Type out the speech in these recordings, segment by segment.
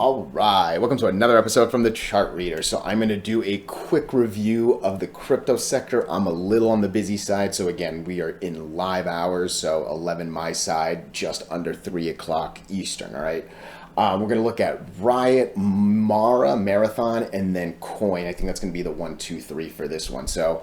All right, welcome to another episode from the Chart Reader. So I'm going to do a quick review of the crypto sector. I'm a little on the busy side, so again, we are in live hours, so 11 my side, just under 3 o'clock Eastern, all right? We're going to look at RIOT, Marathon, and then Coin. I think that's going to be the 1, 2, 3 for this one. So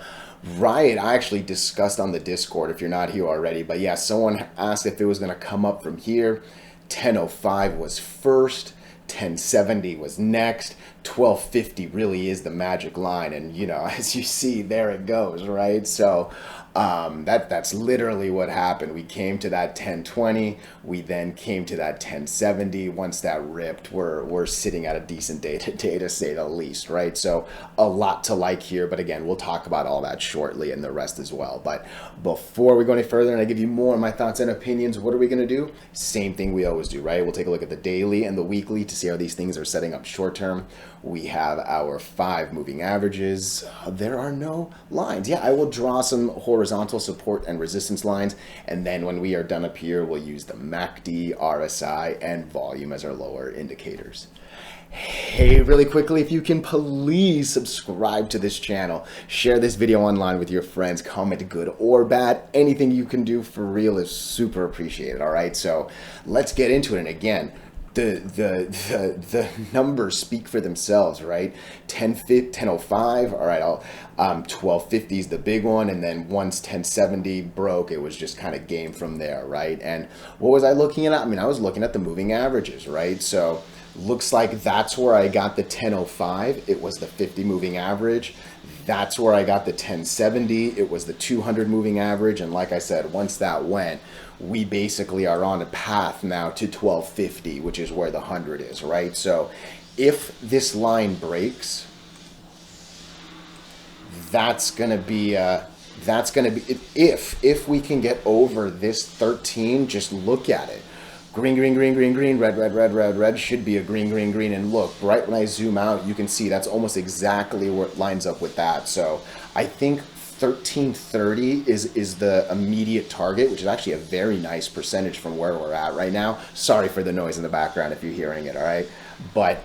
RIOT, I actually discussed on the Discord if you're not here already, but yeah, someone asked if it was going to come up from here. 10:05 was first. 1070 was next. 1250 really is the magic line, and as you see, there it goes, right? So that's literally what happened. We came to that 1020, we then came to that 1070. Once that ripped, we're sitting at a decent day today, to say the least, right? So a lot to like here, but again, we'll talk about all that shortly and the rest as well. But before we go any further and I give you more of my thoughts and opinions, what are we going to do? Same thing we always do, right? We'll take a look at the daily and the weekly to see how these things are setting up short term. We have our 5 moving averages. There are no lines. Yeah, I will draw some horizontal support and resistance lines, and then when we are done up here, we'll use the MACD, RSI, and volume as our lower indicators. Hey, really quickly, if you can please subscribe to this channel, share this video online with your friends, comment good or bad, anything you can do for real is super appreciated, all right? So let's get into it, and again, the numbers speak for themselves, right? 10:05, all right, 1250 is the big one, and then once 1070 broke, it was just kind of game from there, right? And what was I looking at? I mean, I was looking at the moving averages, right? So looks like that's where I got the 1005. It was the 50 moving average. That's where I got the 1070. It was the 200 moving average. And like I said, once that went, we basically are on a path now to 1250, which is where the 100 is, right? So if this line breaks, that's going to be if we can get over this 13, just look at it. Green, green, green, green, green, red, red, red, red, red should be a green, green, green. And look, right when I zoom out, you can see that's almost exactly where it lines up with that. So I think 1330 is the immediate target, which is actually a very nice percentage from where we're at right now. Sorry for the noise in the background if you're hearing it, all right? But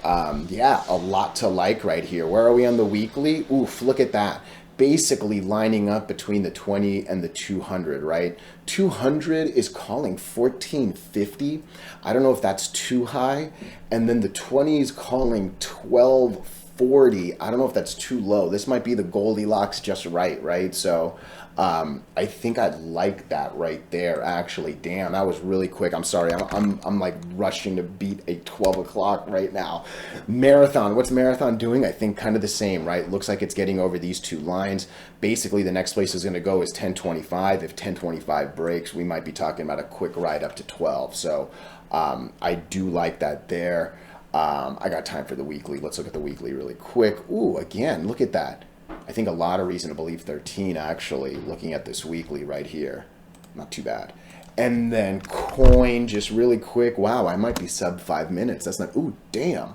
yeah, a lot to like right here. Where are we on the weekly? Oof, look at that. Basically lining up between the 20 and the 200, right? 200 is calling 1450. I don't know if that's too high. And then the 20 is calling 1240. I don't know if that's too low. This might be the Goldilocks just right? So I think I'd like that right there, actually. Damn, that was really quick. I'm sorry. I'm like rushing to beat a 12 o'clock right now. Marathon, what's Marathon doing? I think kind of the same, right? Looks like it's getting over these 2 lines. Basically, the next place is going to go is 1025. If 1025 breaks, we might be talking about a quick ride up to 12. So I do like that there. I got time for the weekly. Let's look at the weekly really quick. Ooh, again, look at that. I think a lot of reason to believe 13, actually, looking at this weekly right here. Not too bad. And then Coin, just really quick. Wow, I might be sub 5 minutes. That's not, ooh, damn.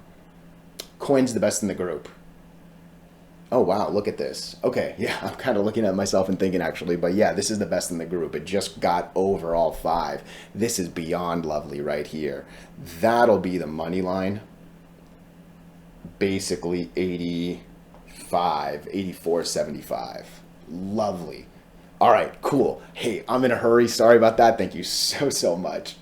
Coin's the best in the group. Oh, wow, look at this. Okay, yeah, I'm kind of looking at myself and thinking, actually, but yeah, this is the best in the group. It just got over all 5. This is beyond lovely right here. That'll be the money line. Basically 84.75. Lovely. All right, cool. Hey, I'm in a hurry. Sorry about that. Thank you so much.